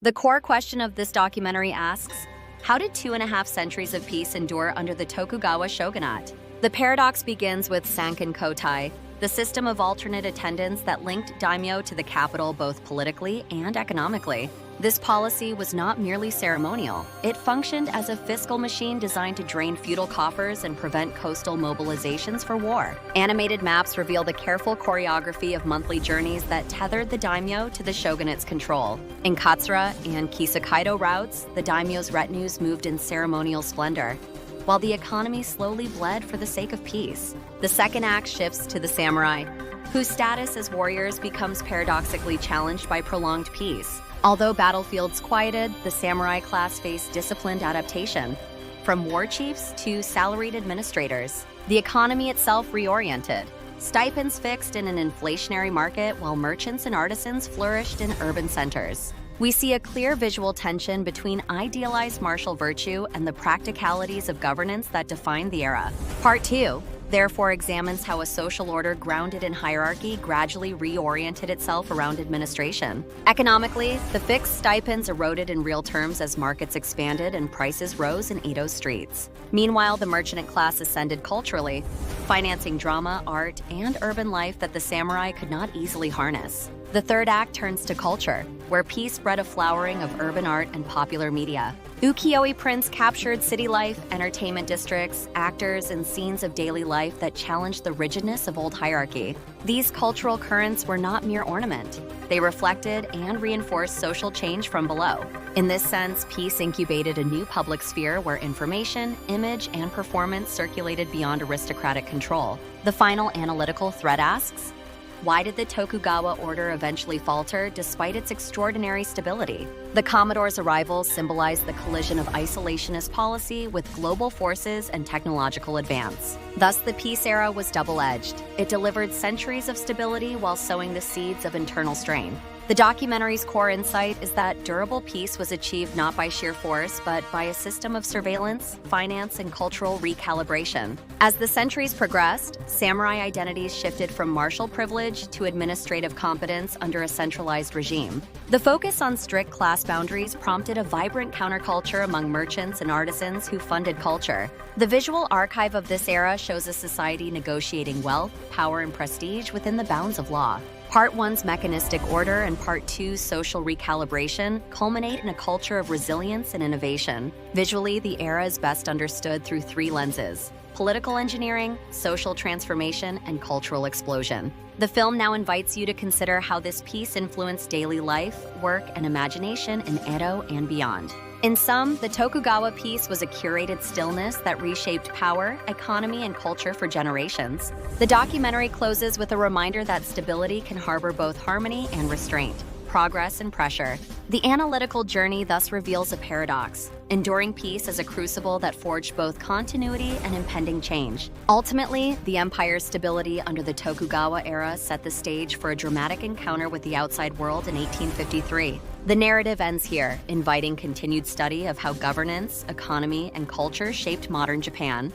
The core question of this documentary asks, how did 2.5 centuries of peace endure under the Tokugawa shogunate? The paradox begins with Sankin Kotai, the system of alternate attendance that linked daimyo to the capital both politically and economically. This policy was not merely ceremonial. It functioned as a fiscal machine designed to drain feudal coffers and prevent coastal mobilizations for war. Animated maps reveal the careful choreography of monthly journeys that tethered the daimyo to the shogunate's control. In Katsura and Kisakaido routes, the daimyo's retinues moved in ceremonial splendor, while the economy slowly bled for the sake of peace. The second act shifts to the samurai, whose status as warriors becomes paradoxically challenged by prolonged peace. Although battlefields quieted, the samurai class faced disciplined adaptation. From war chiefs to salaried administrators, the economy itself reoriented. Stipends fixed in an inflationary market while merchants and artisans flourished in urban centers. We see a clear visual tension between idealized martial virtue and the practicalities of governance that defined the era. Part 2, therefore, examines how a social order grounded in hierarchy gradually reoriented itself around administration. Economically, the fixed stipends eroded in real terms as markets expanded and prices rose in Edo's streets. Meanwhile, the merchant class ascended culturally, financing drama, art, and urban life that the samurai could not easily harness. The third act turns to culture, where peace bred a flowering of urban art and popular media. Ukiyo-e prints captured city life, entertainment districts, actors, and scenes of daily life that challenged the rigidness of old hierarchy. These cultural currents were not mere ornament. They reflected and reinforced social change from below. In this sense, peace incubated a new public sphere where information, image, and performance circulated beyond aristocratic control. The final analytical thread asks, why did the Tokugawa order eventually falter despite its extraordinary stability? The Commodore's arrival symbolized the collision of isolationist policy with global forces and technological advance. Thus, the peace era was double-edged. It delivered centuries of stability while sowing the seeds of internal strain. The documentary's core insight is that durable peace was achieved not by sheer force, but by a system of surveillance, finance, and cultural recalibration. As the centuries progressed, samurai identities shifted from martial privilege to administrative competence under a centralized regime. The focus on strict class boundaries prompted a vibrant counterculture among merchants and artisans who funded culture. The visual archive of this era shows a society negotiating wealth, power, and prestige within the bounds of law. Part 1's mechanistic order and Part 2's social recalibration culminate in a culture of resilience and innovation. Visually, the era is best understood through three lenses: political engineering, social transformation, and cultural explosion. The film now invites you to consider how this peace influenced daily life, work, and imagination in Edo and beyond. In sum, the Tokugawa peace was a curated stillness that reshaped power, economy, and culture for generations. The documentary closes with a reminder that stability can harbor both harmony and restraint, progress and pressure. The analytical journey thus reveals a paradox: enduring peace as a crucible that forged both continuity and impending change. Ultimately, the empire's stability under the Tokugawa era set the stage for a dramatic encounter with the outside world in 1853. The narrative ends here, inviting continued study of how governance, economy, and culture shaped modern Japan.